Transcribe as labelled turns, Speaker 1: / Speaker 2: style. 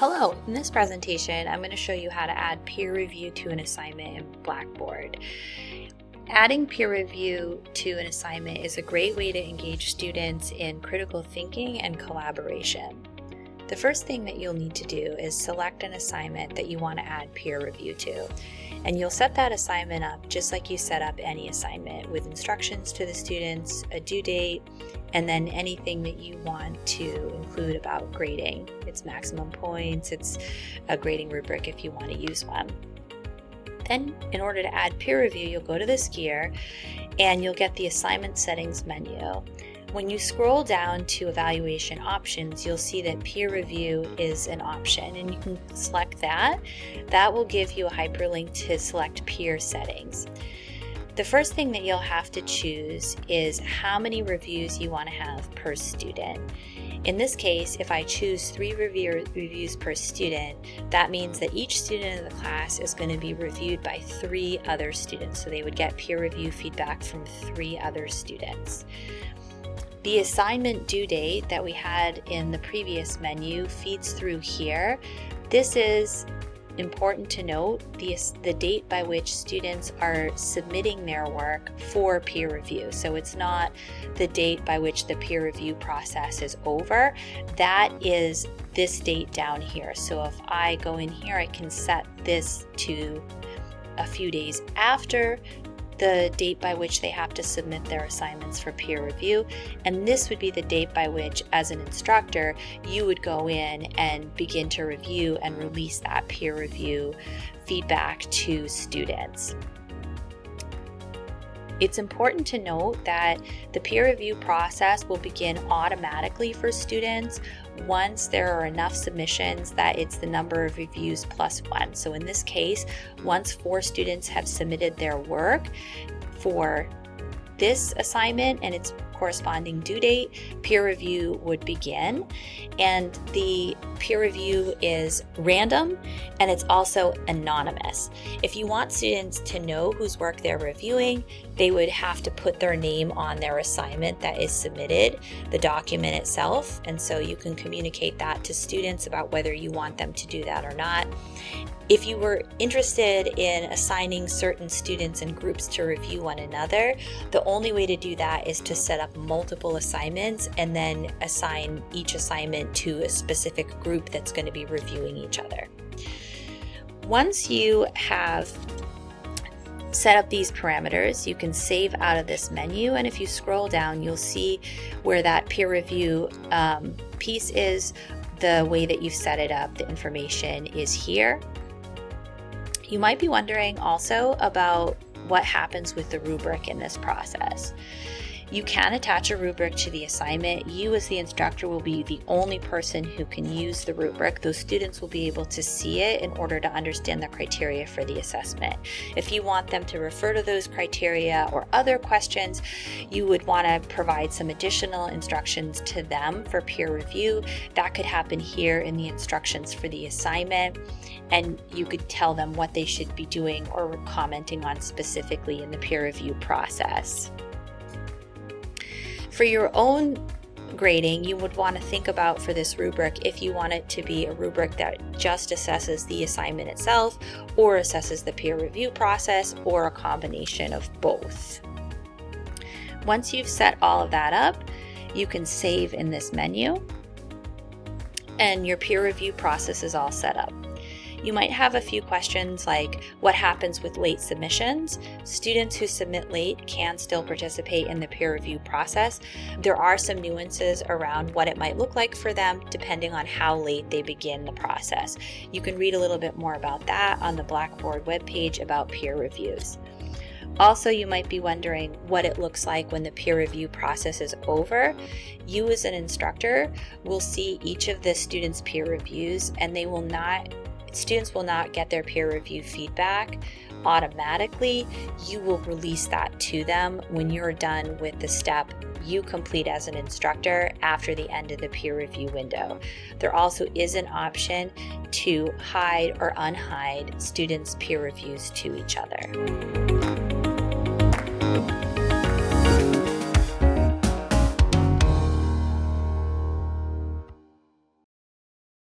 Speaker 1: Hello, in this presentation I'm going to show you how to add peer review to an assignment in Blackboard. Adding peer review to an assignment is a great way to engage students in critical thinking and collaboration. The first thing that you'll need to do is select an assignment that you want to add peer review to. And you'll set that assignment up just like you set up any assignment, with instructions to the students, a due date, and then anything that you want to include about grading. It's maximum points, it's a grading rubric if you want to use one. Then, in order to add peer review, you'll go to this gear and you'll get the assignment settings menu. When you scroll down to evaluation options, you'll see that peer review is an option, and you can select that. That will give you a hyperlink to select peer settings. The first thing that you'll have to choose is how many reviews you want to have per student. In this case, if I choose 3 reviews per student, that means that each student in the class is going to be reviewed by 3 other students. So they would get peer review feedback from 3 other students. The assignment due date that we had in the previous menu feeds through here. This is important to note, the date by which students are submitting their work for peer review. So it's not the date by which the peer review process is over. That is this date down here. So if I go in here, I can set this to a few days after the date by which they have to submit their assignments for peer review, and this would be the date by which, as an instructor, you would go in and begin to review and release that peer review feedback to students. It's important to note that the peer review process will begin automatically for students once there are enough submissions that it's the number of reviews plus 1. So in this case, once 4 students have submitted their work for this assignment and its corresponding due date, peer review would begin. And the peer review is random, and it's also anonymous. If you want students to know whose work they're reviewing, they would have to put their name on their assignment that is submitted, the document itself, and so you can communicate that to students about whether you want them to do that or not. If you were interested in assigning certain students and groups to review one another, the only way to do that is to set up multiple assignments and then assign each assignment to a specific group that's going to be reviewing each other. Once you have set up these parameters, you can save out of this menu, and if you scroll down, you'll see where that peer review piece is. The way that you've set it up, the information is here. You might be wondering also about what happens with the rubric in this process. You can attach a rubric to the assignment. You, as the instructor, will be the only person who can use the rubric. Those students will be able to see it in order to understand the criteria for the assessment. If you want them to refer to those criteria or other questions, you would want to provide some additional instructions to them for peer review. That could happen here in the instructions for the assignment, and you could tell them what they should be doing or commenting on specifically in the peer review process. For your own grading, you would want to think about, for this rubric, if you want it to be a rubric that just assesses the assignment itself or assesses the peer review process, or a combination of both. Once you've set all of that up, you can save in this menu, and your peer review process is all set up. You might have a few questions like, what happens with late submissions? Students who submit late can still participate in the peer review process. There are some nuances around what it might look like for them depending on how late they begin the process. You can read a little bit more about that on the Blackboard webpage about peer reviews. Also, you might be wondering what it looks like when the peer review process is over. You, as an instructor, will see each of the students' peer reviews, and students will not get their peer review feedback automatically. You will release that to them when you're done with the step you complete as an instructor after the end of the peer review window. There also is an option to hide or unhide students' peer reviews to each other.